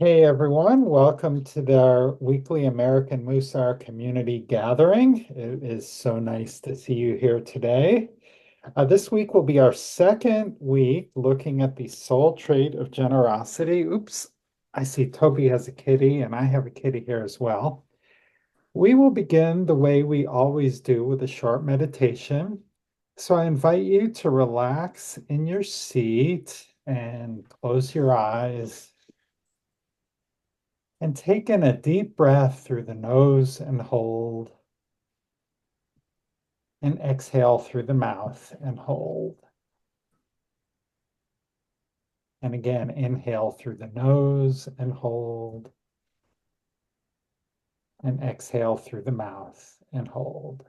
Hey everyone, welcome to our weekly American Mussar community gathering. It is so nice to see you here today. This week will be our second week looking at the soul trait of generosity. Oops, I see Toby has a kitty and I have a kitty here as well. We will begin the way we always do with a short meditation. So I invite you to relax in your seat and close your eyes. And take in a deep breath through the nose and hold. And exhale through the mouth and hold. And again, inhale through the nose and hold. And exhale through the mouth and hold.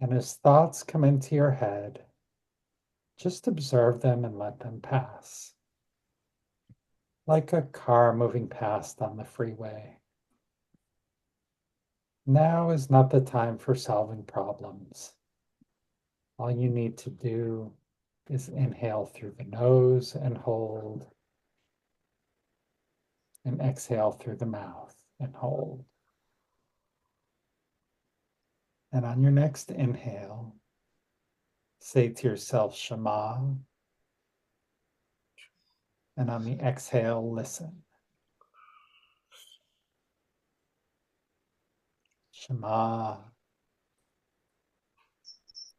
And as thoughts come into your head, just observe them and let them pass. Like a car moving past on the freeway. Now is not the time for solving problems. All you need to do is inhale through the nose and hold, and exhale through the mouth and hold. And on your next inhale, say to yourself, Shema. And on the exhale, listen. Shema,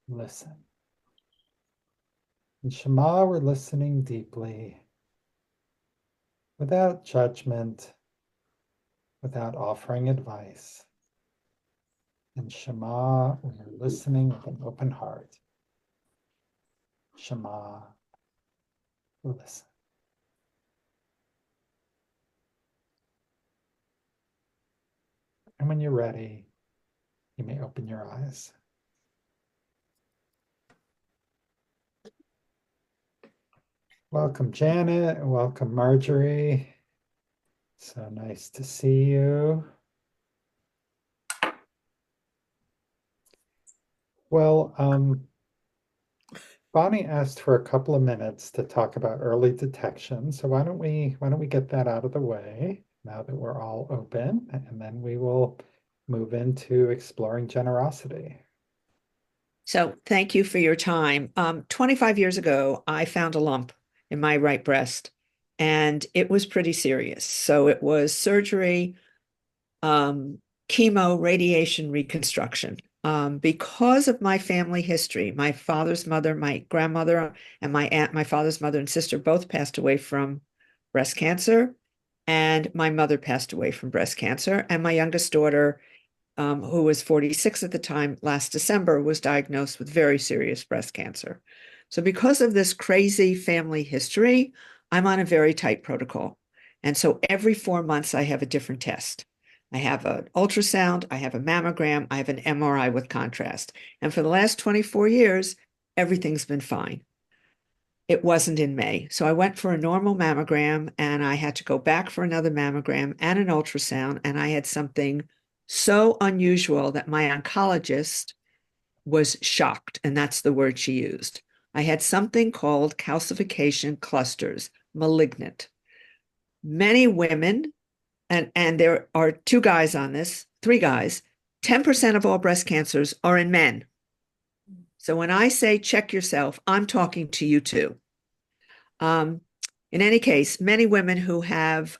listen. In Shema, we're listening deeply, without judgment, without offering advice. In Shema, we are listening with an open heart. Shema, listen. And when you're ready, you may open your eyes. Welcome, Janet. Welcome, Marjorie. So nice to see you. Well, Bonnie asked for a couple of minutes to talk about early detection. So why don't we get that out of the way now that we're all open, and then we will move into exploring generosity. So thank you for your time. 25 years ago, I found a lump in my right breast, and it was pretty serious. So it was surgery, chemo, radiation, reconstruction. Because of my family history, my father's mother, my grandmother, and my aunt, my father's mother and sister both passed away from breast cancer, and my mother passed away from breast cancer, and my youngest daughter who was 46 at the time, last December, was diagnosed with very serious breast cancer. So, because of this crazy family history, I'm on a very tight protocol. And so, every 4 months, I have a different test. I have an ultrasound, I have a mammogram, I have an MRI with contrast. And for the last 24 years, everything's been fine. It wasn't in May. So I went for a normal mammogram and I had to go back for another mammogram and an ultrasound. And I had something so unusual that my oncologist was shocked. And that's the word she used. I had something called calcification clusters, malignant. Many women, and there are two guys on this, three guys, 10% of all breast cancers are in men. So when I say check yourself, I'm talking to you too. Um, in any case, many women who have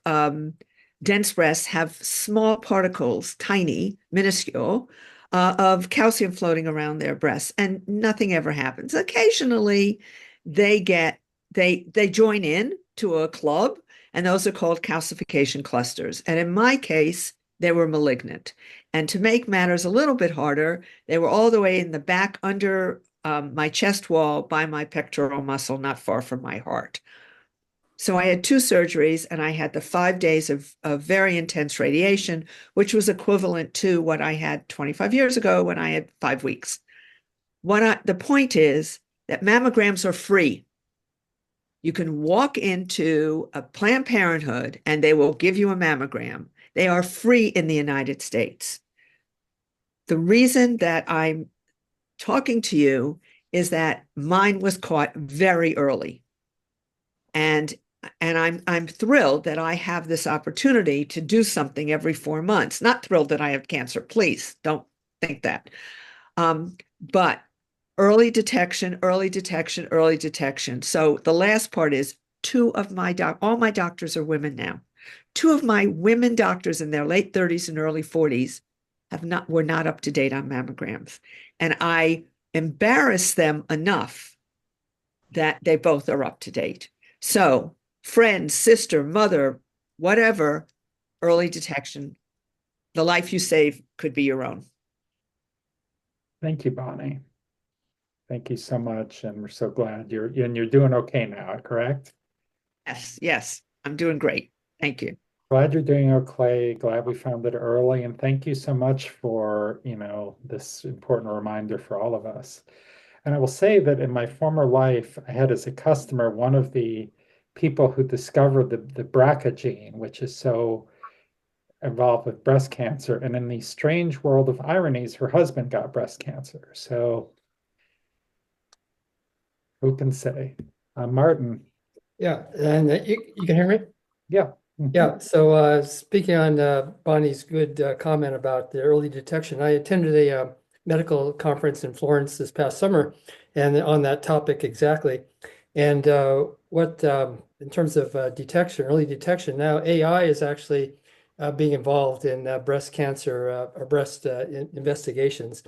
dense breasts have small particles, tiny, minuscule, of calcium floating around their breasts, and nothing ever happens. Occasionally, they join in to a club, and those are called calcification clusters. And in my case, they were malignant. And to make matters a little bit harder, they were all the way in the back under my chest wall by my pectoral muscle, not far from my heart. So I had two surgeries and I had the 5 days of very intense radiation, which was equivalent to what I had 25 years ago when I had 5 weeks. The point is that mammograms are free. You can walk into a Planned Parenthood and they will give you a mammogram. They are free in the United States. The reason that I'm talking to you is that mine was caught very early. And and I'm thrilled that I have this opportunity to do something every 4 months. Not thrilled that I have cancer. Please don't think that. But early detection, early detection, early detection. So the last part is all my doctors are women now. Two of my women doctors in their late 30s and early 40s were not up to date on mammograms. And I embarrass them enough that they both are up to date. So, friend, sister, mother, whatever, early detection, the life you save could be your own. Thank you, Bonnie. Thank you so much. And we're so glad you're doing okay now, correct? Yes, yes, I'm doing great. Thank you. Glad you're doing okay. Glad we found it early. And thank you so much for, this important reminder for all of us. And I will say that in my former life, I had as a customer one of the people who discovered the BRCA gene, which is so involved with breast cancer. And in the strange world of ironies, her husband got breast cancer. So who can say? Martin. Yeah, and you can hear me? Yeah. Yeah, so speaking on Bonnie's good comment about the early detection, I attended a medical conference in Florence this past summer, and on that topic exactly. And in terms of detection, early detection, now AI is actually being involved in breast cancer or breast investigations.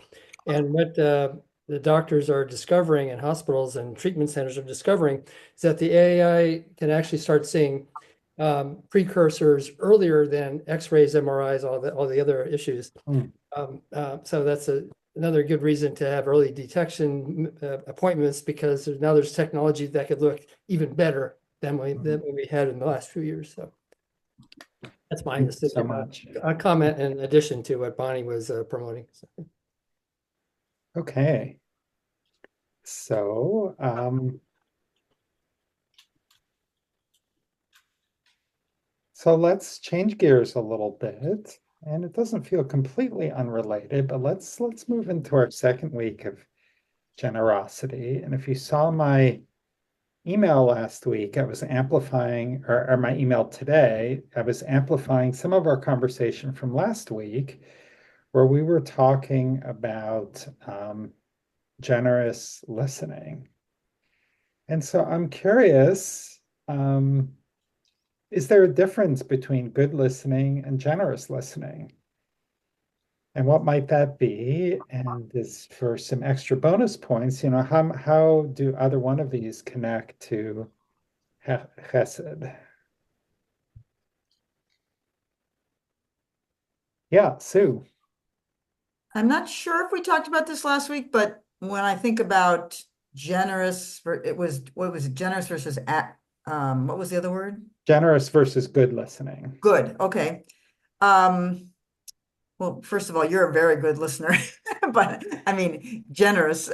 And what the doctors are discovering, and hospitals and treatment centers are discovering, is that the AI can actually start seeing precursors earlier than X-rays, MRIs, all the other issues. Mm. So that's another good reason to have early detection appointments, because there's technology that could look even better than we had in the last few years. So that's my Thank you so much. a comment in addition to what Bonnie was promoting. So. Okay. So, so let's change gears a little bit. And it doesn't feel completely unrelated, but let's move into our second week of generosity. And if you saw my email last week, I was amplifying, or my email today, I was amplifying some of our conversation from last week, where we were talking about generous listening. And so I'm curious, is there a difference between good listening and generous listening? And what might that be? And this for some extra bonus points, how do either one of these connect to Chesed? Yeah, Sue. I'm not sure if we talked about this last week, but when I think about what was it, generous versus what was the other word? Generous versus good listening. Good. Okay. Well, first of all, you're a very good listener, but I mean, generous.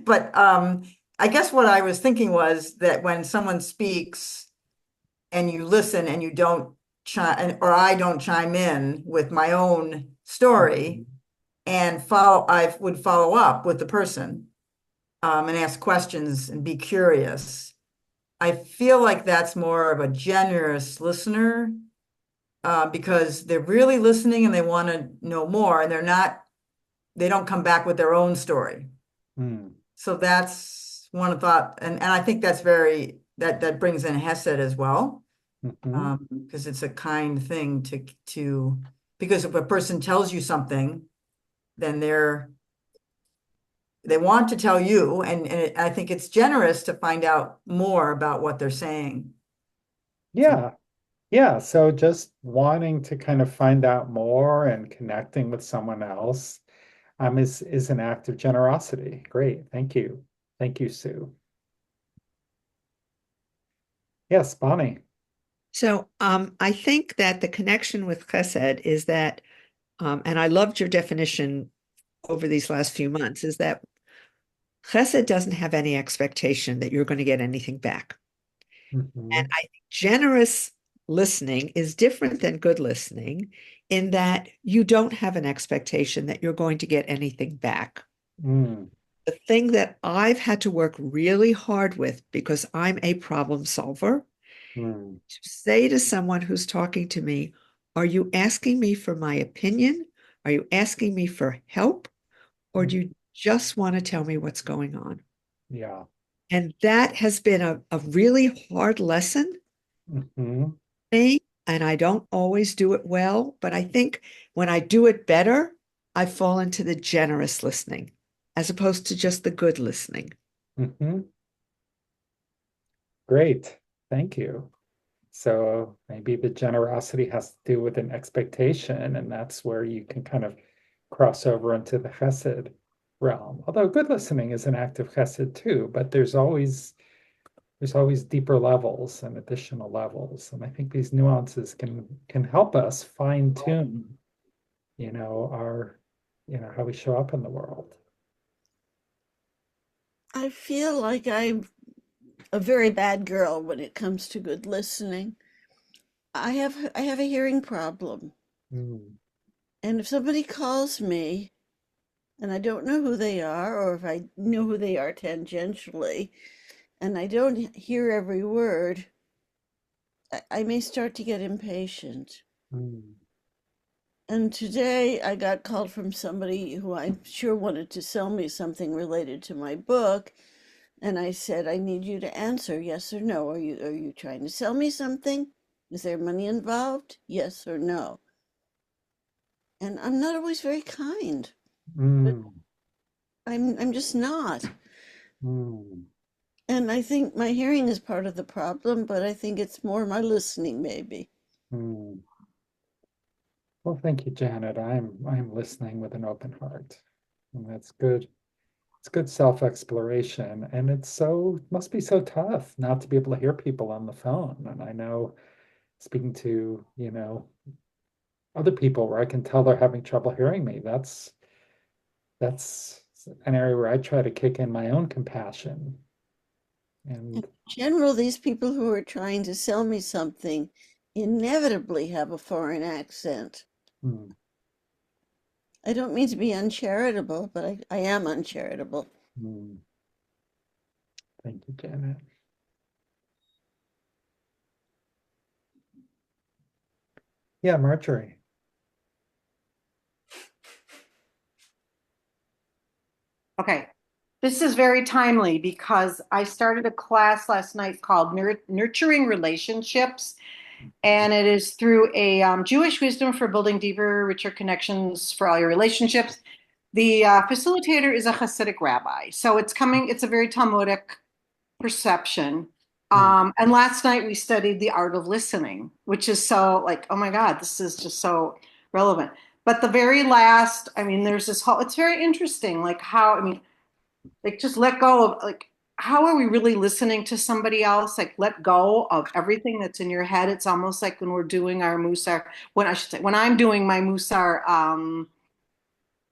But I guess what I was thinking was that when someone speaks and you listen and you don't or I don't chime in with my own story and I would follow up with the person and ask questions and be curious. I feel like that's more of a generous listener because they're really listening and they want to know more, and they don't come back with their own story. Mm. So that's one thought. And I think that's that brings in Hesed as well. Because it's a kind thing because if a person tells you something, then they want to tell you, and I think it's generous to find out more about what they're saying. Yeah. Yeah. So just wanting to kind of find out more and connecting with someone else is an act of generosity. Great. Thank you. Thank you, Sue. Yes, Bonnie. So I think that the connection with Chesed is that, and I loved your definition over these last few months, is that Chesed doesn't have any expectation that you're going to get anything back. Mm-hmm. And I think generous listening is different than good listening in that you don't have an expectation that you're going to get anything back. Mm. The thing that I've had to work really hard with, because I'm a problem solver, Mm, To say to someone who's talking to me, are you asking me for my opinion? Are you asking me for help? Or do you just want to tell me what's going on? yeah. And that has been a really hard lesson Hmm. for me. And I don't always do it well, but I think when I do it better, I fall into the generous listening as opposed to just the good listening. Hmm. Great. Thank you. So maybe the generosity has to do with an expectation, and that's where you can kind of cross over into the Chesed realm. Although good listening is an act of Chesed too, but there's always deeper levels and additional levels. And I think these nuances can help us fine tune, our, how we show up in the world. I feel like I'm a very bad girl when it comes to good listening. I have a hearing problem. Mm, And if somebody calls me and I don't know who they are, or if I know who they are tangentially, and I don't hear every word, I may start to get impatient. mm, And today I got called from somebody who I'm sure wanted to sell me something related to my book. And I said, I need you to answer yes or no. Are you trying to sell me something? Is there money involved? Yes or no? And I'm not always very kind, but mm, I'm just not. mm, And I think my hearing is part of the problem, but I think it's more my listening, maybe. mm. Well, thank you, Janet. I'm listening with an open heart. And that's good. It's good self-exploration. And must be so tough not to be able to hear people on the phone. And I know speaking to, other people where I can tell they're having trouble hearing me. That's an area where I try to kick in my own compassion. In And general, these people who are trying to sell me something inevitably have a foreign accent. hmm, I don't mean to be uncharitable, but I am uncharitable. hmm, thank you, Janet. Yeah, Marjorie. Okay. This is very timely because I started a class last night called Nurturing Relationships, and it is through a Jewish wisdom for building deeper, richer connections for all your relationships. The facilitator is a Hasidic rabbi, so it's a very Talmudic perception. Hmm, And last night we studied the art of listening, which is so like, oh my God, this is just so relevant. But the very last, I mean, there's this whole, it's very interesting, like how, I mean, like just let go of like how are we really listening to somebody else? Like let go of everything that's in your head. It's almost like when we're doing our Musar, when I should say, when I'm doing my Musar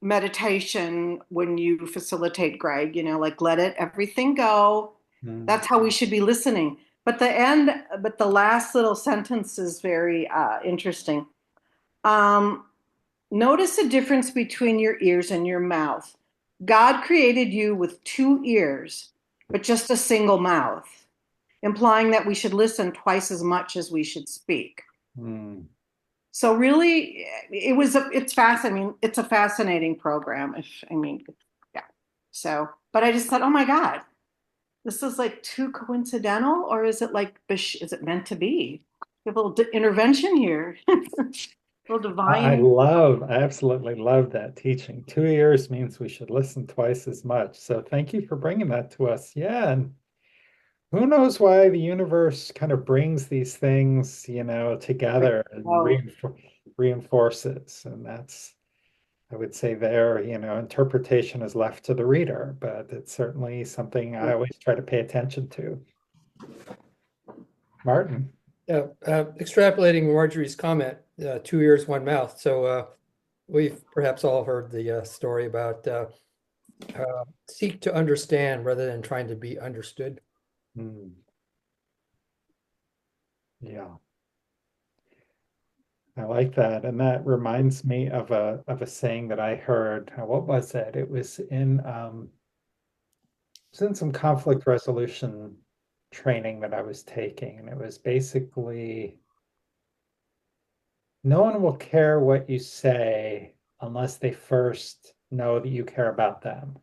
meditation, when you facilitate, Greg, like let it everything go. hmm, That's how we should be listening. But the last little sentence is very interesting. Um, Notice the difference between your ears and your mouth. God created you with two ears, but just a single mouth, implying that we should listen twice as much as we should speak. hmm. So really, it's fascinating. I mean, it's a fascinating program. Yeah. So, but I just thought, oh my God, this is like too coincidental, or is it like, is it meant to be? A little intervention here, a little divine. I absolutely love that teaching. 2 years means we should listen twice as much. So thank you for bringing that to us. Yeah, and who knows why the universe kind of brings these things, together and Oh, reinforces. And that's, I would say there, interpretation is left to the reader, but it's certainly something I always try to pay attention to. Martin. Yeah, extrapolating Marjorie's comment, 2 ears, one mouth. So we've perhaps all heard the story about seek to understand rather than trying to be understood. Hmm, yeah. I like that. And that reminds me of a saying that I heard. What was it? It was in some conflict resolution training that I was taking, and it was basically no one will care what you say unless they first know that you care about them.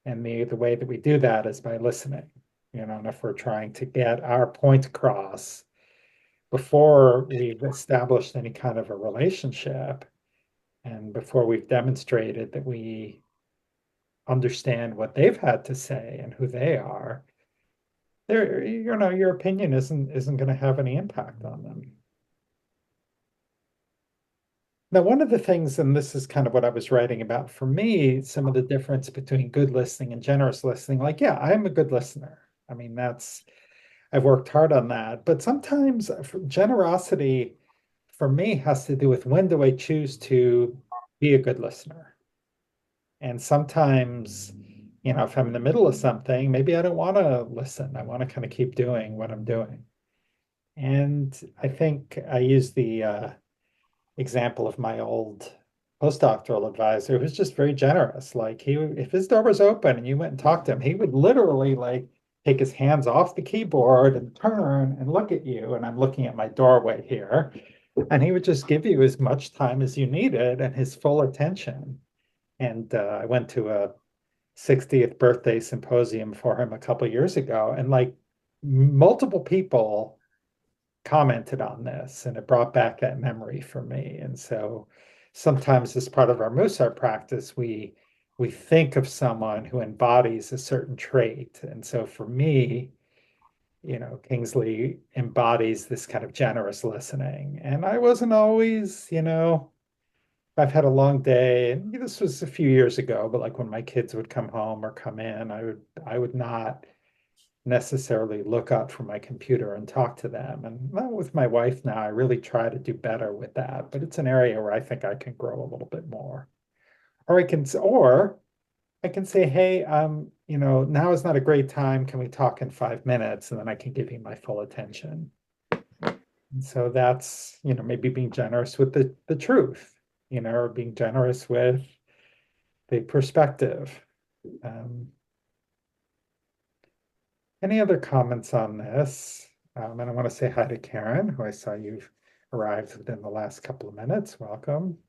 And the way that we do that is by listening, and if we're trying to get our point across before we've established any kind of a relationship and before we've demonstrated that we understand what they've had to say and who they are, your opinion isn't going to have any impact on them. Now, one of the things, and this is kind of what I was writing about for me, some of the difference between good listening and generous listening, like, yeah, I'm a good listener. I mean, I've worked hard on that. But sometimes generosity for me has to do with when do I choose to be a good listener? And sometimes, if I'm in the middle of something, maybe I don't want to listen. I want to kind of keep doing what I'm doing. And I think I use the example of my old postdoctoral advisor who's just very generous. Like if his door was open and you went and talked to him, he would literally like take his hands off the keyboard and turn and look at you. And I'm looking at my doorway here. And he would just give you as much time as you needed and his full attention. And I went to a 60th birthday symposium for him a couple of years ago, and like multiple people commented on this, and it brought back that memory for me. And so sometimes as part of our Mussar practice, we think of someone who embodies a certain trait. And so for me, Kingsley embodies this kind of generous listening. And I wasn't always, I've had a long day, and this was a few years ago, but like when my kids would come home or come in, I would not necessarily look up from my computer and talk to them. And well, with my wife now, I really try to do better with that, but it's an area where I think I can grow a little bit more. Or I can say, hey, now is not a great time. Can we talk in 5 minutes? And then I can give you my full attention. And so that's, maybe being generous with the truth, or being generous with the perspective. Any other comments on this? And I want to say hi to Karen, who I saw you've arrived within the last couple of minutes. Welcome.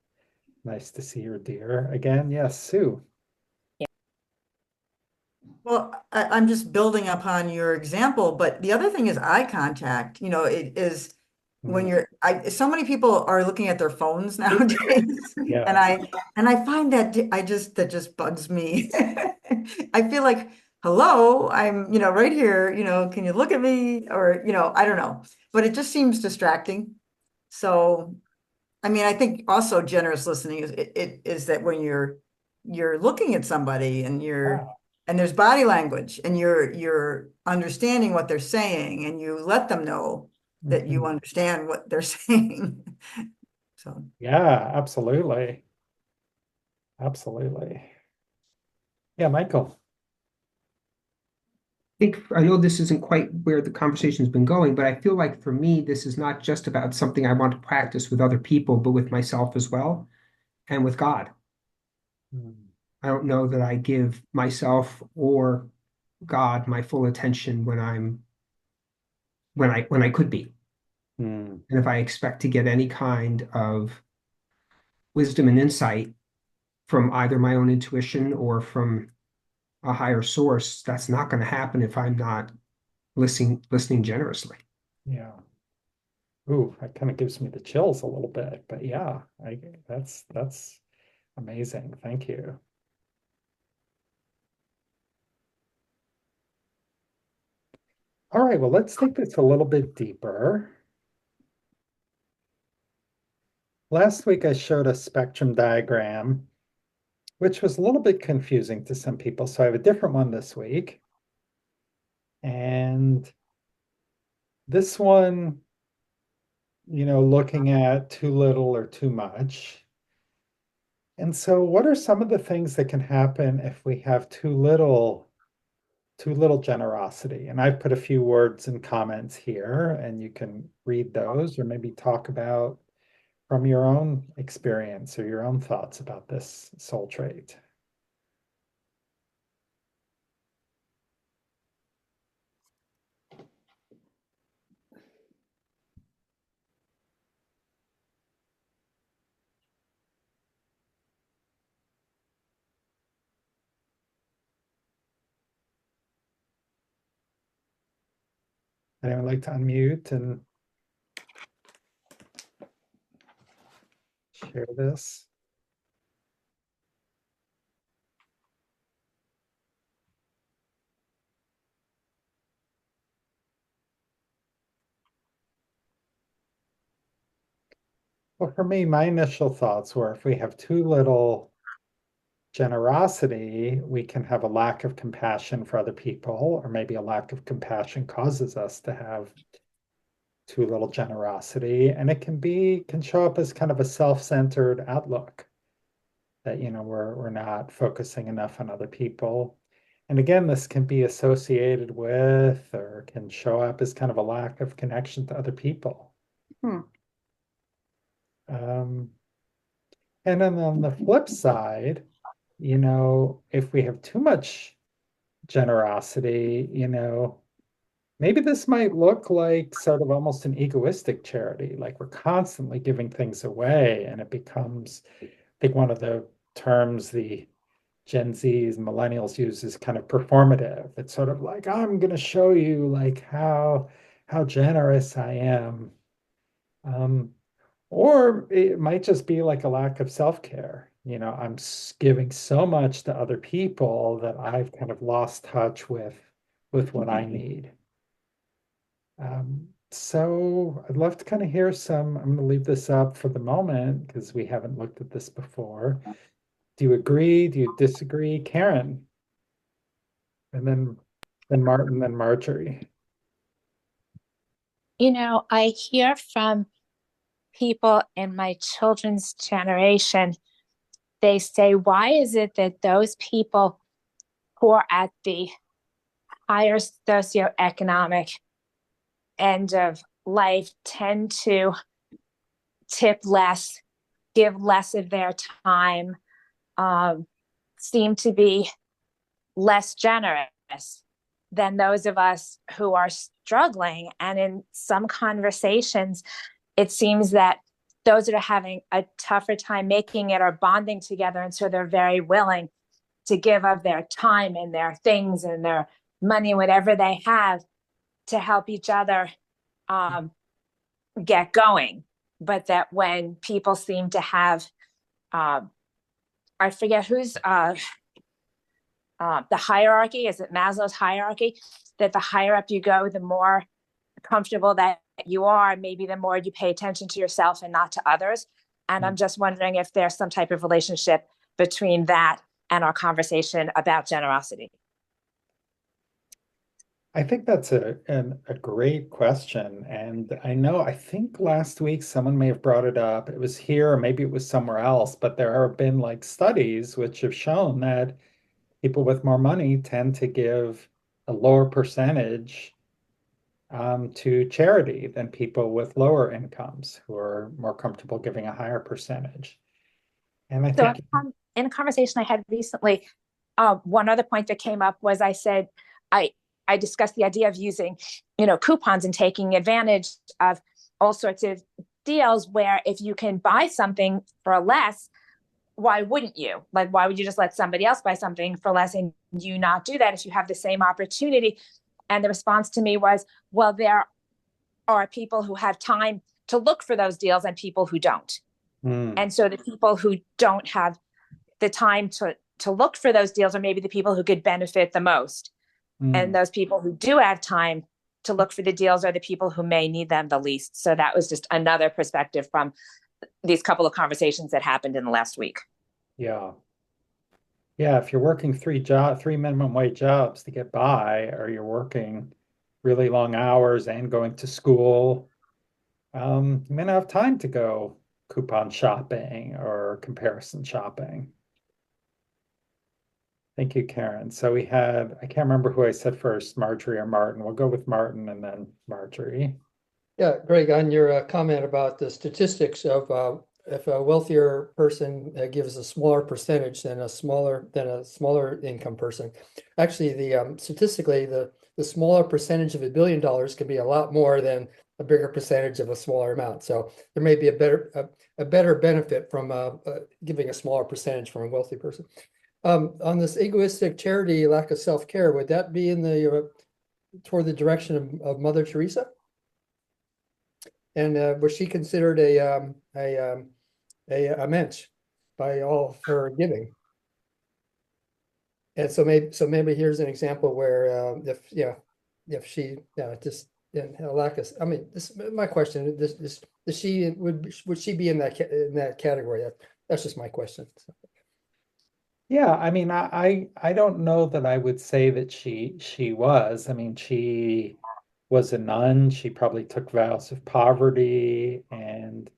Nice to see your dear again. Yes, Sue. Well, I'm just building upon your example, but the other thing is eye contact. It is when so many people are looking at their phones nowadays, Yeah. and I find that that just bugs me. I feel like, hello, I'm, right here, can you look at me? Or, I don't know, but it just seems distracting. So, I mean, I think also generous listening is that when you're looking at somebody and and there's body language and you're understanding what they're saying and you let them know that you understand what they're saying. So yeah, absolutely. Absolutely. Yeah, Michael. I know this isn't quite where the conversation's been going, but I feel like for me, this is not just about something I want to practice with other people, but with myself as well and with God. I don't know that I give myself or God my full attention when I could be. And if I expect to get any kind of wisdom and insight from either my own intuition or from a higher source, that's not going to happen if I'm not listening generously. Yeah. Ooh, that kind of gives me the chills a little bit, but yeah, that's amazing. Thank you. All right, well, let's take this a little bit deeper. Last week I showed a spectrum diagram, which was a little bit confusing to some people. So I have a different one this week. And this one, looking at too little or too much. And so what are some of the things that can happen if we have too little generosity? And I've put a few words and comments here, and you can read those or maybe talk about from your own experience or your own thoughts about this soul trait. Anyone like to unmute and share this? Well, for me, my initial thoughts were if we have too little generosity, we can have a lack of compassion for other people, or maybe a lack of compassion causes us to have too little generosity. And it can show up as kind of a self-centered outlook that, we're not focusing enough on other people. And again, this can be associated with or can show up as kind of a lack of connection to other people. Hmm. And then on the flip side, if we have too much generosity, maybe this might look like sort of almost an egoistic charity, like we're constantly giving things away, and it becomes, I think one of the terms the Gen Zs and millennials use is kind of performative. It's sort of like, I'm going to show you like how generous I am. Um, or it might just be like a lack of self-care. I'm giving so much to other people that I've kind of lost touch with what I need. So I'd love to kind of hear some. I'm going to leave this up for the moment because we haven't looked at this before. Do you agree? Do you disagree? Karen, and then Martin, then Marjorie. I hear from people in my children's generation, they say, why is it that those people who are at the higher socioeconomic end of life tend to tip less, give less of their time, seem to be less generous than those of us who are struggling? And in some conversations, it seems that those that are having a tougher time making it are bonding together. And so they're very willing to give of their time and their things and their money, whatever they have, to help each other get going. But that when people seem to have, I forget who's the hierarchy, is it Maslow's hierarchy, that the higher up you go, the more comfortable that you are, maybe the more you pay attention to yourself and not to others. And I'm just wondering if there's some type of relationship between that and our conversation about generosity. I think that's a great question. And I think last week someone may have brought it up. It was here, or maybe it was somewhere else, but there have been like studies which have shown that people with more money tend to give a lower percentage to charity than people with lower incomes who are more comfortable giving a higher percentage. And I So think, in a conversation I had recently, one other point that came up was I said, I discussed the idea of using, coupons and taking advantage of all sorts of deals where if you can buy something for less, why wouldn't you? Like, why would you just let somebody else buy something for less and you not do that if you have the same opportunity? And the response to me was, well, there are people who have time to look for those deals and people who don't. And so the people who don't have the time to look for those deals are maybe the people who could benefit the most. And those people who do have time to look for the deals are the people who may need them the least. So that was just another perspective from these couple of conversations that happened in the last week. Yeah. Yeah, if you're working three minimum wage jobs to get by, or you're working really long hours and going to school, you may not have time to go coupon shopping or comparison shopping. Thank you, Karen. So I can't remember who I said first, Marjorie or Martin. We'll go with Martin and then Marjorie. Yeah, Greg, on your comment about the statistics of if a wealthier person gives a smaller percentage than a smaller income person. Actually, statistically, the smaller percentage of $1 billion can be a lot more than a bigger percentage of a smaller amount. So there may be a better benefit from giving a smaller percentage from a wealthy person. On this egoistic charity, lack of self-care, would that be in the toward the direction of Mother Teresa? And was she considered a mensch by all of her giving? And so maybe here's an example where if she just didn't have a lack of, I mean, this my question, this is she would she be in that category? That's just my question. So. Yeah, I mean, I don't know that I would say that she was. I mean, she was a nun. She probably took vows of poverty, and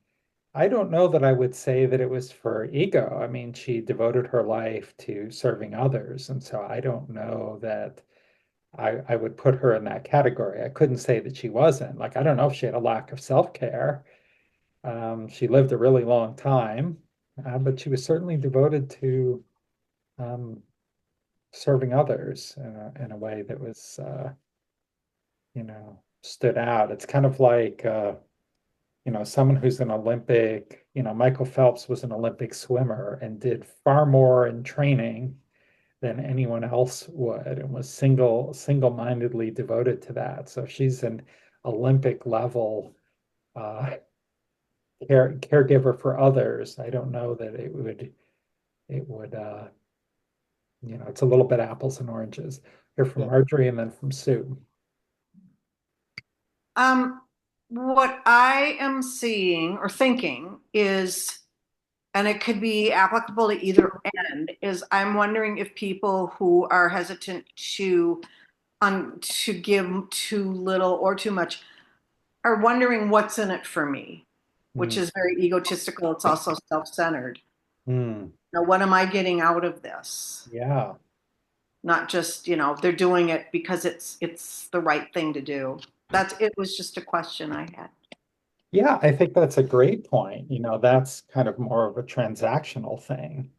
I don't know that I would say that it was for ego. I mean, she devoted her life to serving others, and so I don't know that I would put her in that category. I couldn't say that she wasn't. Like, I don't know if she had a lack of self-care. She lived a really long time, but she was certainly devoted to um, serving others in a way that was, stood out. It's kind of like, someone who's an Olympic, Michael Phelps was an Olympic swimmer and did far more in training than anyone else would and was single-mindedly devoted to that. So she's an Olympic level uh, caregiver for others. I don't know that it would it's a little bit apples and oranges. Here from Yeah. Marjorie and then from Sue. What I am seeing or thinking is, and it could be applicable to either end, is I'm wondering if people who are hesitant to give too little or too much are wondering what's in it for me, which Mm. is very egotistical. It's also self-centered. Mm. Now, what am I getting out of this? Yeah. Not just, they're doing it because it's the right thing to do. It was just a question I had. Yeah, I think that's a great point. That's kind of more of a transactional thing.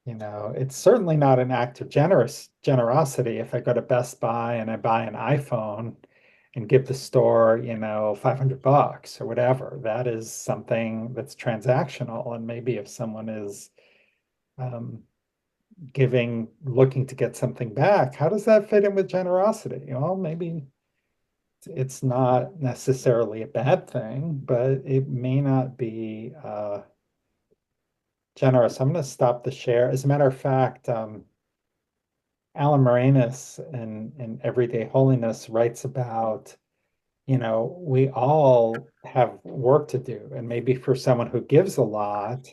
It's certainly not an act of generosity if I go to Best Buy and I buy an iPhone and give the store, $500 or whatever. That is something that's transactional. And maybe if someone is um, looking to get something back, how does that fit in with generosity? Well, maybe it's not necessarily a bad thing, but it may not be generous. I'm going to stop the share. As a matter of fact, Alan Moranis in Everyday Holiness writes about, we all have work to do. And maybe for someone who gives a lot,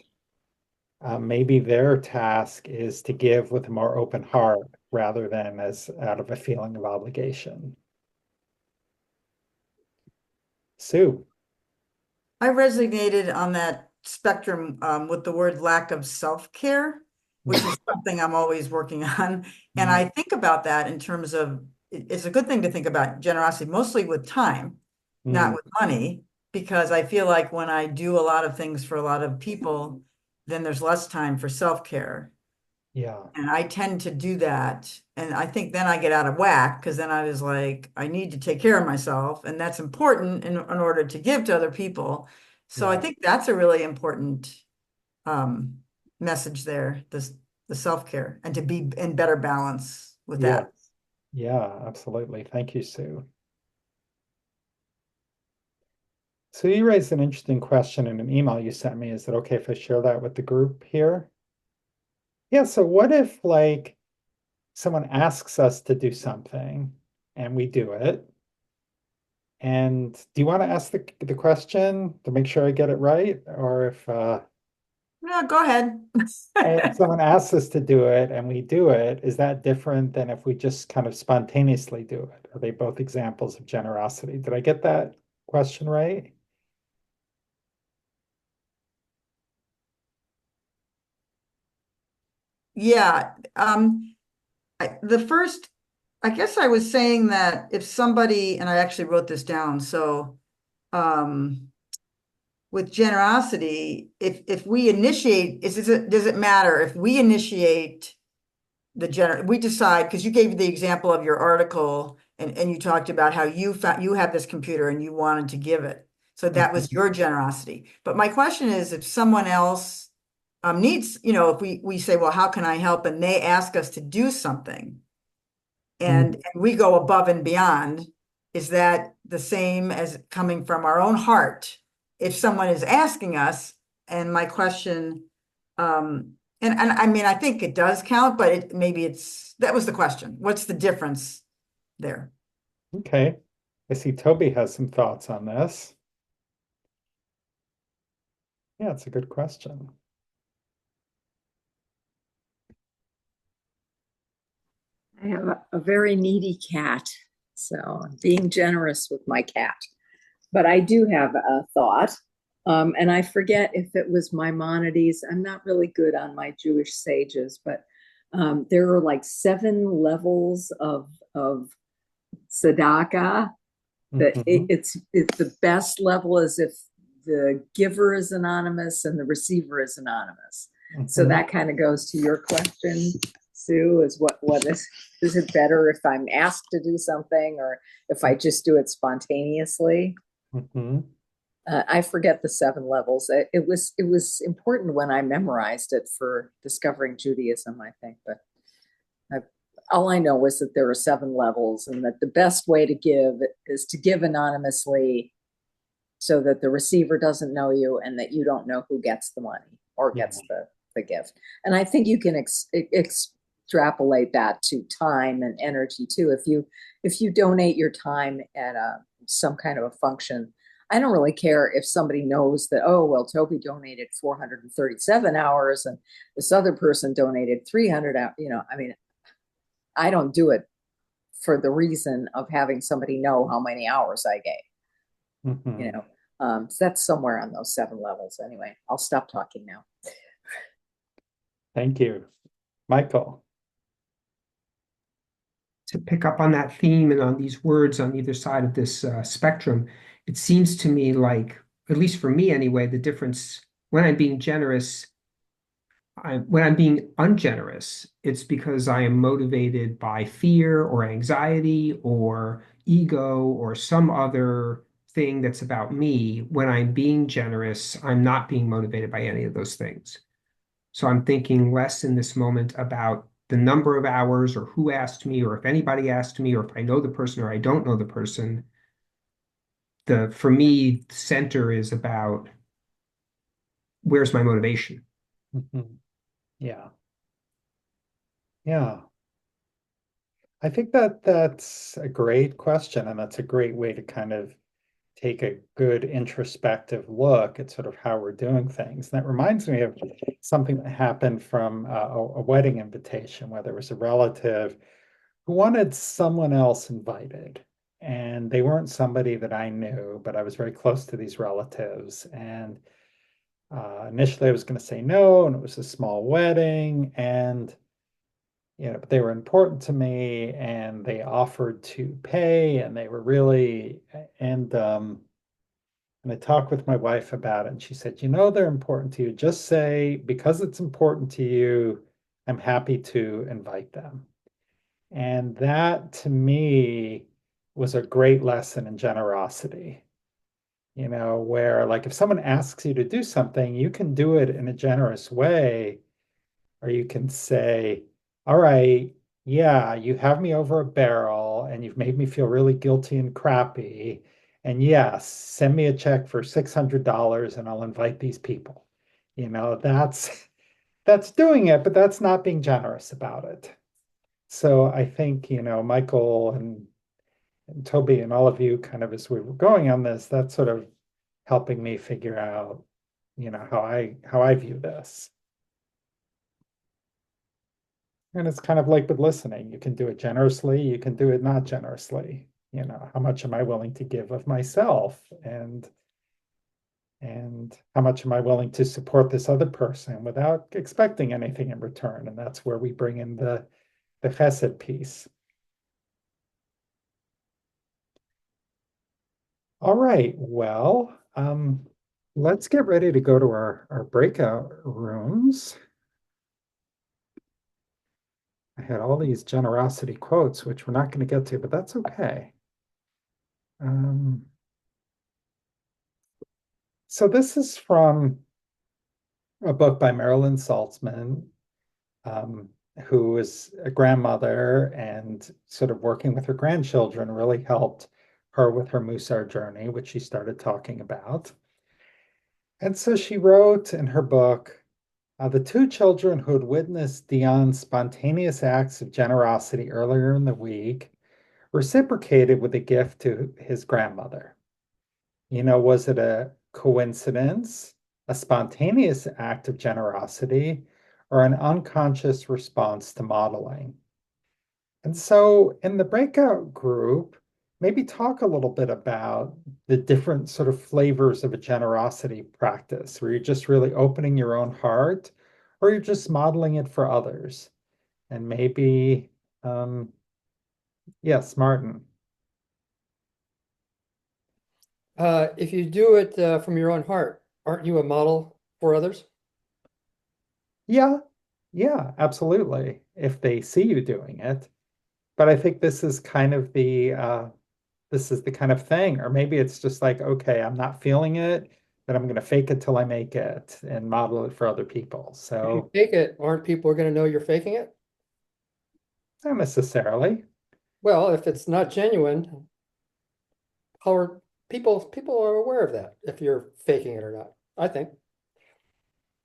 maybe their task is to give with a more open heart rather than as out of a feeling of obligation. Sue. I resonated on that spectrum with the word lack of self-care, which is something I'm always working on. And I think about that in terms of, it's a good thing to think about generosity, mostly with time, not with money, because I feel like when I do a lot of things for a lot of people, then there's less time for self-care. Yeah. And I tend to do that. And I think then I get out of whack because then I was like, I need to take care of myself. And that's important in order to give to other people. So I Yeah. think that's a really important message there, the self-care and to be in better balance with Yeah. that. Yeah, absolutely. Thank you, Sue. So you raised an interesting question in an email you sent me. Is it okay if I share that with the group here? Yeah, so what if like someone asks us to do something and we do it? And do you want to ask the question to make sure I get it right? Or No, go ahead. if someone asks us to do it and we do it, is that different than if we just kind of spontaneously do it? Are they both examples of generosity? Did I get that question right? Yeah. The first, I guess I was saying that if somebody, and I actually wrote this down, so with generosity, if we initiate, does it matter if we initiate we decide, because you gave the example of your article and you talked about how you have this computer and you wanted to give it. So that was your generosity. But my question is, if someone else needs, if we say, well, how can I help? And they ask us to do something. and we go above and beyond. Is that the same as coming from our own heart? If someone is asking us, and my question, and I mean, I think it does count, but that was the question. What's the difference there? Okay. I see Toby has some thoughts on this. Yeah, it's a good question. I have a very needy cat, so I'm being generous with my cat. But I do have a thought, and I forget if it was Maimonides. I'm not really good on my Jewish sages, but there are like 7 levels of tzedakah. That it's the best level is if the giver is anonymous and the receiver is anonymous. So that kind of goes to your question, Sue, is what is it better if I'm asked to do something or if I just do it spontaneously? I forget the 7 levels. It was important when I memorized it for discovering Judaism, I think, but all I know is that there are 7 levels and that the best way to give is to give anonymously so that the receiver doesn't know you and that you don't know who gets the money or gets the gift. And I think you can extrapolate that to time and energy too. If you donate your time at some kind of a function, I don't really care if somebody knows that, oh, well, Toby donated 437 hours and this other person donated 300 hours. I mean, I don't do it for the reason of having somebody know how many hours I gave. So that's somewhere on those 7 levels. Anyway, I'll stop talking now. Thank you. Michael. To pick up on that theme and on these words on either side of this spectrum, it seems to me like, at least for me anyway, the difference when I'm being generous, when I'm being ungenerous, it's because I am motivated by fear or anxiety or ego or some other thing that's about me. When I'm being generous, I'm not being motivated by any of those things. So I'm thinking less in this moment about the number of hours or who asked me or if anybody asked me or if I know the person or I don't know the person. For me, the center is about where's my motivation? Yeah. Yeah. I think that's a great question, and that's a great way to kind of take a good introspective look at sort of how we're doing things. And that reminds me of something that happened from a wedding invitation where there was a relative who wanted someone else invited. And they weren't somebody that I knew, but I was very close to these relatives. And initially I was going to say no, and it was a small wedding. And but they were important to me and they offered to pay and they were really, and I talked with my wife about it and she said, they're important to you. Just say, because it's important to you, I'm happy to invite them. And that to me was a great lesson in generosity, where like if someone asks you to do something, you can do it in a generous way, or you can say, all right, yeah, you have me over a barrel and you've made me feel really guilty and crappy. And yes, send me a check for $600 and I'll invite these people. That's doing it, but that's not being generous about it. So I think, Michael and Toby and all of you kind of as we were going on this, that's sort of helping me figure out, how I view this. And it's kind of like with listening. You can do it generously, you can do it not generously. How much am I willing to give of myself? And how much am I willing to support this other person without expecting anything in return? And that's where we bring in the Chesed piece. All right, well, let's get ready to go to our breakout rooms. I had all these generosity quotes, which we're not going to get to, but that's okay. So this is from a book by Marilyn Saltzman, and who is a grandmother and sort of working with her grandchildren, really helped her with her Mussar journey, which she started talking about. And so she wrote in her book, the two children who had witnessed Dion's spontaneous acts of generosity earlier in the week reciprocated with a gift to his grandmother. Was it a coincidence, a spontaneous act of generosity, or an unconscious response to modeling? And so in the breakout group, maybe talk a little bit about the different sort of flavors of a generosity practice, where you're just really opening your own heart, or you're just modeling it for others. And maybe, yes, Martin. If you do it from your own heart, aren't you a model for others? Yeah, yeah, absolutely. If they see you doing it. But I think this is the kind of thing, or maybe it's just like, okay, I'm not feeling it, but I'm gonna fake it till I make it and model it for other people. If you So fake it, aren't people going to know you're faking it? not necessarily. Well, if it's not genuine, how are people are aware of that if you're faking it or not, I think.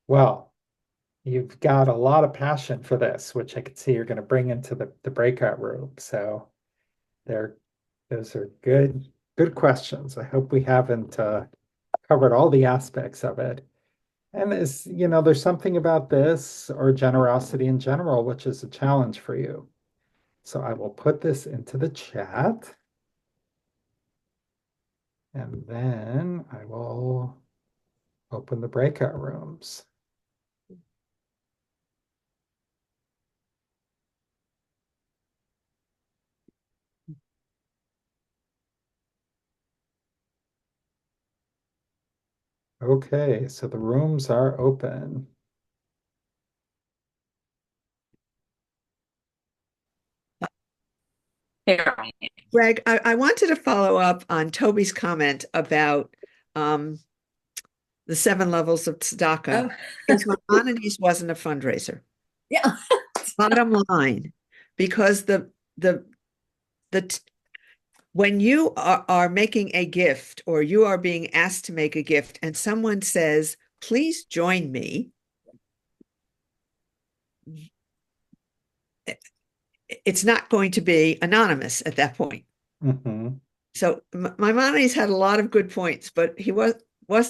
Well, you've got a lot of passion for this, which I could see you're gonna bring into the breakout room. So there, those are good questions. I hope we haven't covered all the aspects of it. And there's something about this or generosity in general, which is a challenge for you. So I will put this into the chat. And then I will open the breakout rooms. Okay, so the rooms are open. Greg, I wanted to follow up on Toby's comment about the 7 levels of tzedakah, because Maimonides wasn't a fundraiser. Yeah. Bottom line, because when you are making a gift or you are being asked to make a gift and someone says, please join me, it's not going to be anonymous at that point. Mhm. So Maimonides had a lot of good points, but he wasn't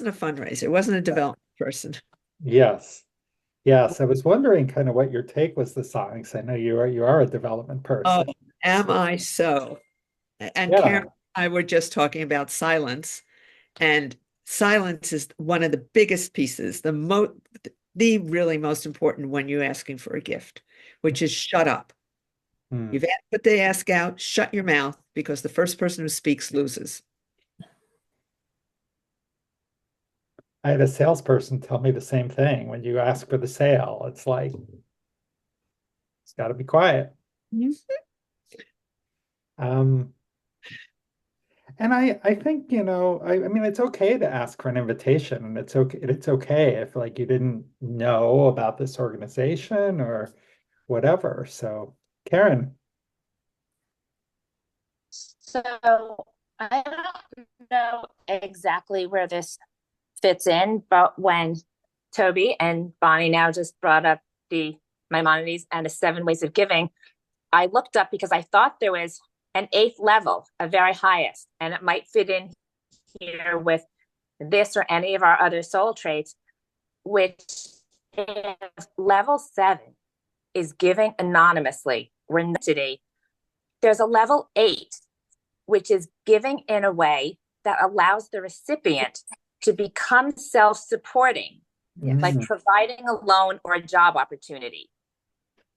a fundraiser, wasn't a development person. Yes. Yes, I was wondering kind of what your take was this on, because I know you are a development Oh, person. am I so? And Yeah. Karen and I were just talking about silence, and silence is one of the biggest pieces, the really most important when you're asking for a gift, which is shut up. Hmm. You've put the ask out, shut your mouth, because the first person who speaks loses. I had a salesperson tell me the same thing. When you ask for the sale, it's like, it's got to be quiet. Um, and I think, I mean, it's okay to ask for an invitation, and it's okay if like you didn't know about this organization or whatever. So, Karen. So I don't know exactly where this fits in, but when Toby and Bonnie now just brought up the Maimonides and the 7 ways of giving, I looked up because I thought there was an 8th level, a very highest, and it might fit in here with this or any of our other soul traits, which is level 7 is giving anonymously. There's a level 8, which is giving in a way that allows the recipient to become self-supporting, like providing a loan or a job opportunity.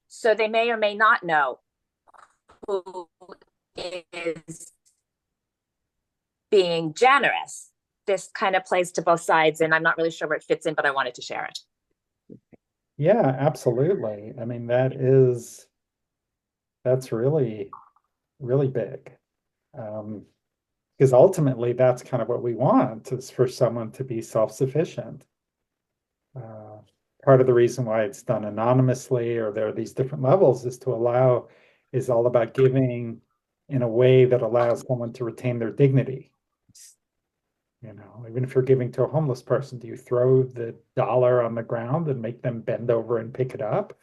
So they may or may not know who is being generous. This kind of plays to both sides, and I'm not really sure where it fits in, but I wanted to share it. Yeah, absolutely. I mean, that's really, really big. Because ultimately that's kind of what we want, is for someone to be self-sufficient. part of the reason why it's done anonymously, or there are these different levels, is all about giving in a way that allows someone to retain their dignity. Even if you're giving to a homeless person, do you throw the dollar on the ground and make them bend over and pick it up?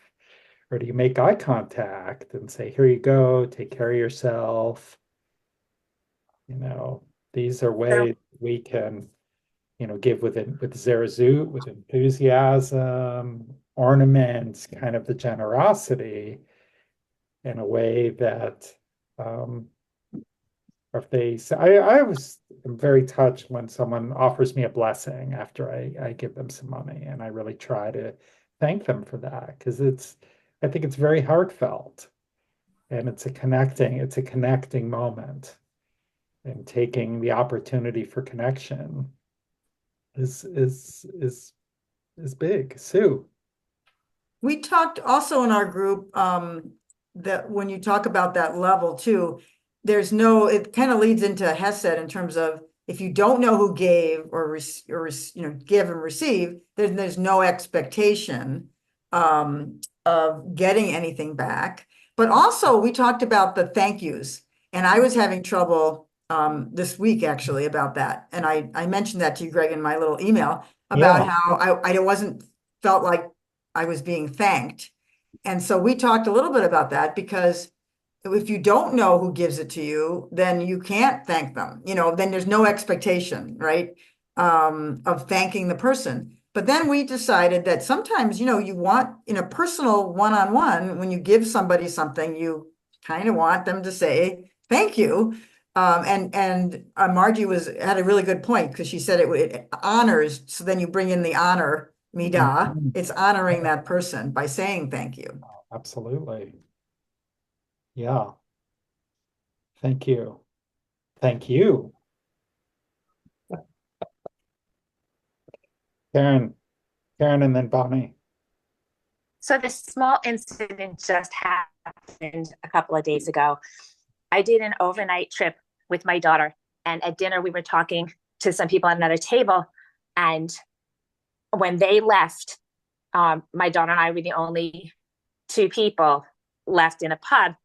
Or do you make eye contact and say, here you go, take care of yourself? These are ways we can, give with zerazut, with enthusiasm, ornaments, kind of the generosity in a way that, or if they say, I was very touched when someone offers me a blessing after I give them some money, and I really try to thank them for that, because I think it's very heartfelt, and it's a connecting moment, and taking the opportunity for connection is big. Sue. We talked also in our group that when you talk about that level too, it kind of leads into Chesed in terms of if you don't know who gave or give and receive, then there's no expectation of getting anything back. But also we talked about the thank yous, and I was having trouble this week actually about that. And I mentioned that to you, Greg, in my little email about how I wasn't felt like I was being thanked. And so we talked a little bit about that, because if you don't know who gives it to you, then you can't thank them. Then there's no expectation, right, of thanking the person. But then we decided that sometimes, you want, in a personal one-on-one, when you give somebody something, you kind of want them to say thank you. And Margie had a really good point, because she said it honors. So then you bring in the honor midah. It's honoring that person by saying thank you. Absolutely. Yeah. Thank you. Thank you. Karen, and then Bonnie. So this small incident just happened a couple of days ago. I did an overnight trip with my daughter, and at dinner we were talking to some people at another table, and when they left, my daughter and I were the only two people left in a pub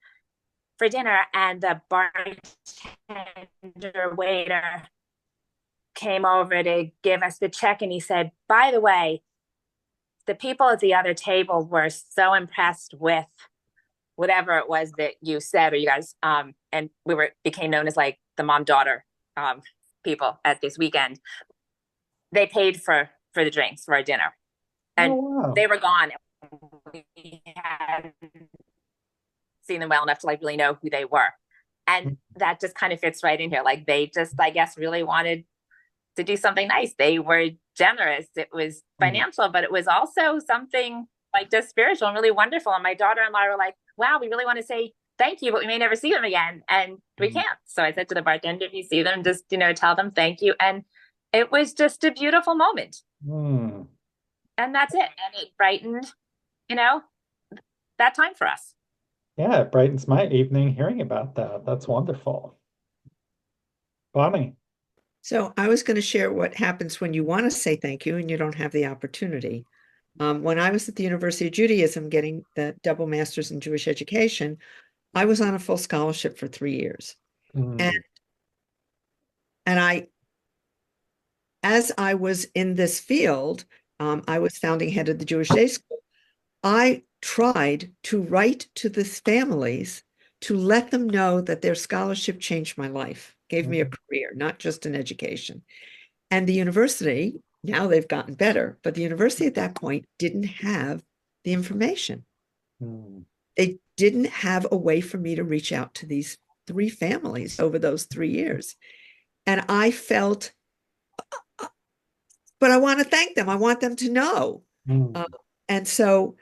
for dinner, and the bartender waiter came over to give us the check, and he said, by the way, the people at the other table were so impressed with whatever it was that you said, or you guys, and became known as like the mom-daughter people at this weekend. They paid for the drinks for our dinner, and they were gone. We hadn't seen them well enough to like really know who they were, and that just kind of fits right in here. Like they just, I guess, really wanted to do something nice. They were generous. It was financial, but it was also something like just spiritual and really wonderful. And my daughter-in-law were like, wow, we really want to say thank you, but we may never see them again. And we can't. So I said to the bartender, if you see them, just, tell them thank you. And it was just a beautiful moment. And that's it. And it brightened, that time for us. Yeah, it brightens my evening hearing about that. That's wonderful. Bonnie. So I was going to share what happens when you want to say thank you and you don't have the opportunity. When I was at the University of Judaism getting the double master's in Jewish education, I was on a full scholarship for 3 years. And as I was in this field, I was founding head of the Jewish Day School. I tried to write to these families to let them know that their scholarship changed my life, gave me a career, not just an education. And the university, now they've gotten better, but the university at that point didn't have the information. They didn't have a way for me to reach out to these 3 families over those 3 years. And I felt, but I want to thank them. I want them to know. And so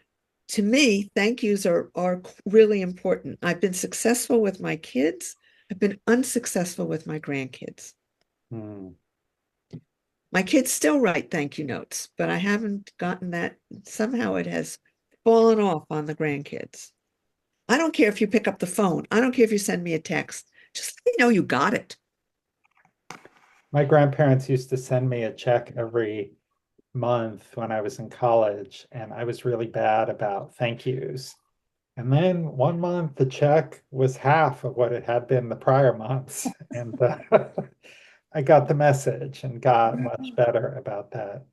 to me, thank yous are really important. I've been successful with my kids. I've been unsuccessful with my grandkids. My kids still write thank you notes, but I haven't gotten that. Somehow it has fallen off on the grandkids. I don't care if you pick up the phone. I don't care if you send me a text. Just let me know you got it. My grandparents used to send me a check every month when I was in college, and I was really bad about thank yous. And then one month the check was half of what it had been the prior months. And I got the message and got much better about that.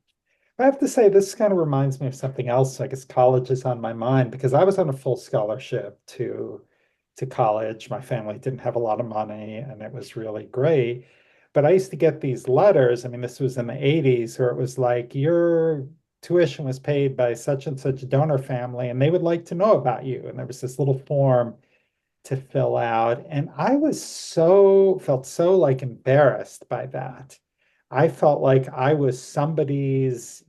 I have to say, this kind of reminds me of something else. I guess college is on my mind because I was on a full scholarship to college. My family didn't have a lot of money, and it was really great. But I used to get these letters. I mean, this was in the 80s, where it was like, your tuition was paid by such and such donor family, and they would like to know about you. And there was this little form to fill out. And I was felt so like embarrassed by that. I felt like I was somebody's,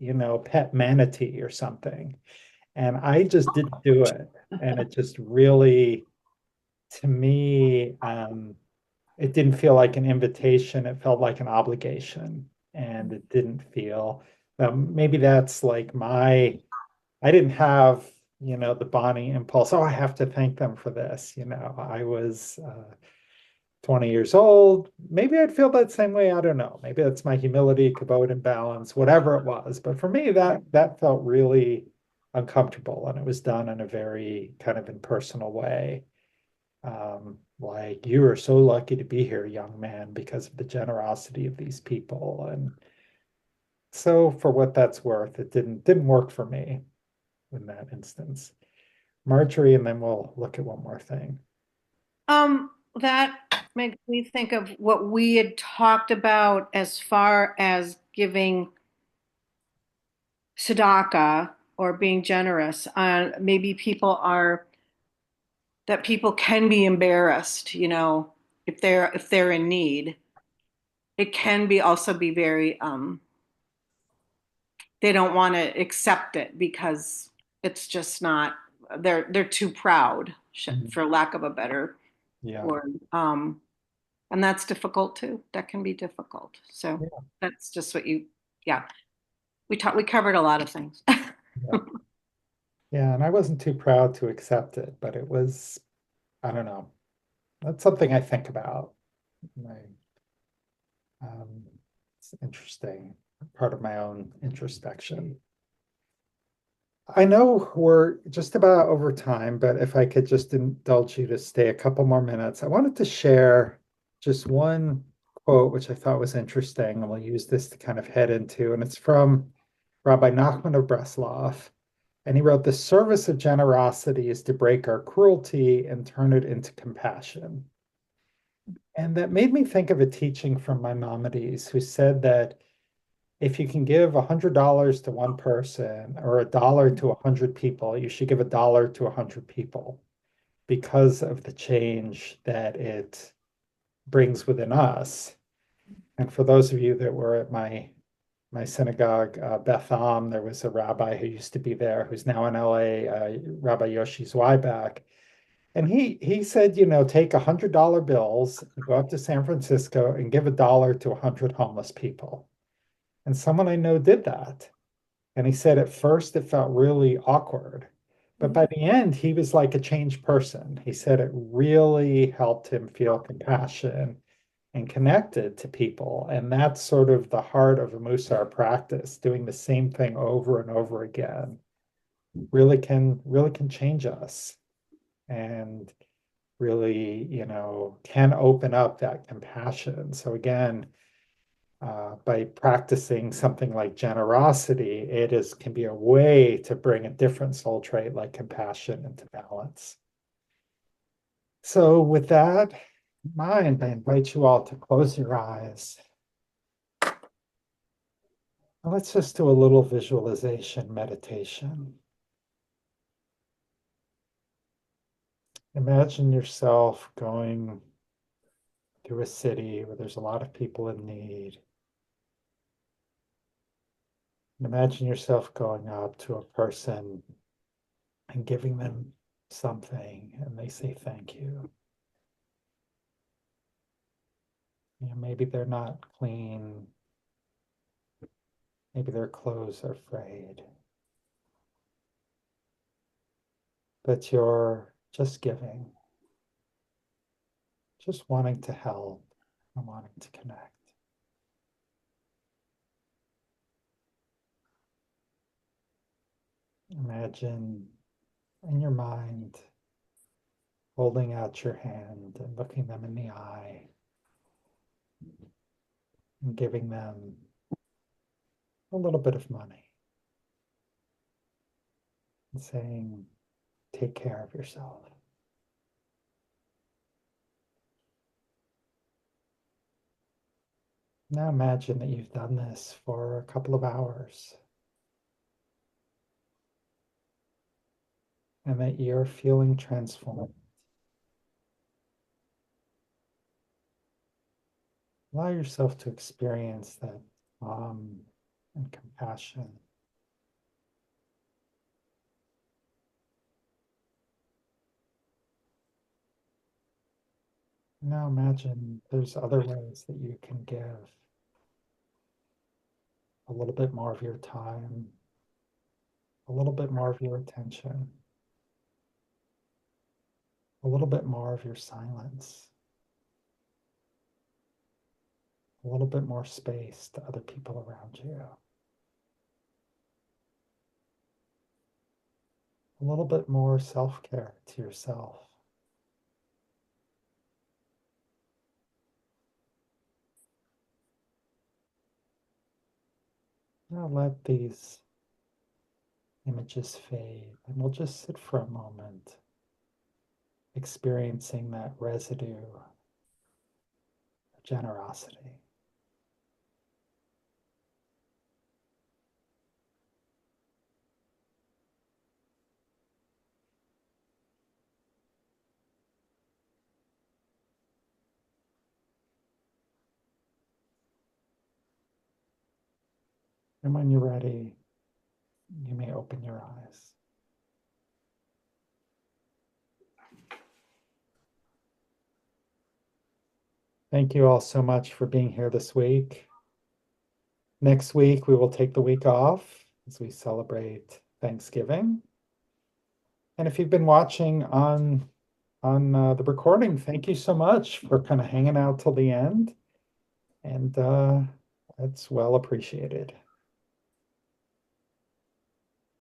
pet manatee or something. And I just didn't do it. And it just really, to me, it didn't feel like an invitation. It felt like an obligation. And it didn't feel, maybe that's like I didn't have, the Bonnie impulse. Oh, I have to thank them for this. I was 20 years old. Maybe I'd feel that same way. I don't know. Maybe that's my humility, kavod, imbalance, whatever it was. But for me, that felt really uncomfortable, and it was done in a very kind of impersonal way. Like, you are so lucky to be here, young man, because of the generosity of these people. And so, for what that's worth, it didn't work for me in that instance. Marjorie, and then we'll look at one more thing. That makes me think of what we had talked about as far as giving tzedakah or being generous. Maybe people can be embarrassed, if they're in need. It can be also be very they don't want to accept it because it's just not they're too proud, for lack of a better Yeah. word. And that's difficult too. That can be difficult. So Yeah. that's just yeah. We covered a lot of things. Yeah. Yeah, and I wasn't too proud to accept it, but it was, I don't know. That's something I think about. My, it's interesting, part of my own introspection. I know we're just about over time, but if I could just indulge you to stay a couple more minutes, I wanted to share just one quote, which I thought was interesting, and we'll use this to kind of head into, and it's from Rabbi Nachman of Breslov. And he wrote, "The service of generosity is to break our cruelty and turn it into compassion." And that made me think of a teaching from Maimonides, who said that if you can give $100 to one person or $1 to 100 people, you should give $1 to 100 people because of the change that it brings within us. And for those of you that were at my synagogue, Beth Am, there was a rabbi who used to be there who's now in LA, Rabbi Yoshi Zweiback. And he said, take $100 bills, go up to San Francisco and give $1 to 100 homeless people. And someone I know did that. And he said at first it felt really awkward. But by the end, he was like a changed person. He said it really helped him feel compassion and connected to people. And that's sort of the heart of a Mussar practice, doing the same thing over and over again. Really can change us and really, can open up that compassion. So again, by practicing something like generosity, can be a way to bring a different soul trait like compassion into balance. So with that in mind, I invite you all to close your eyes. And let's just do a little visualization meditation. Imagine yourself going through a city where there's a lot of people in need. Imagine yourself going up to a person and giving them something, and they say thank you. Maybe they're not clean. Maybe their clothes are frayed. But you're just giving, just wanting to help and wanting to connect. imagine in your mind holding out your hand and looking them in the eye and giving them a little bit of money and saying, take care of yourself. Now imagine that you've done this for a couple of hours and that you're feeling transformed. Allow yourself to experience that calm and compassion. Now imagine there's other ways that you can give a little bit more of your time, a little bit more of your attention, a little bit more of your silence, a little bit more space to other people around you, a little bit more self-care to yourself. Now let these images fade, and we'll just sit for a moment, experiencing that residue of generosity. And when you're ready, you may open your eyes. Thank you all so much for being here this week. Next week, we will take the week off as we celebrate Thanksgiving. And if you've been watching on the recording, thank you so much for kind of hanging out till the end. And it's well appreciated.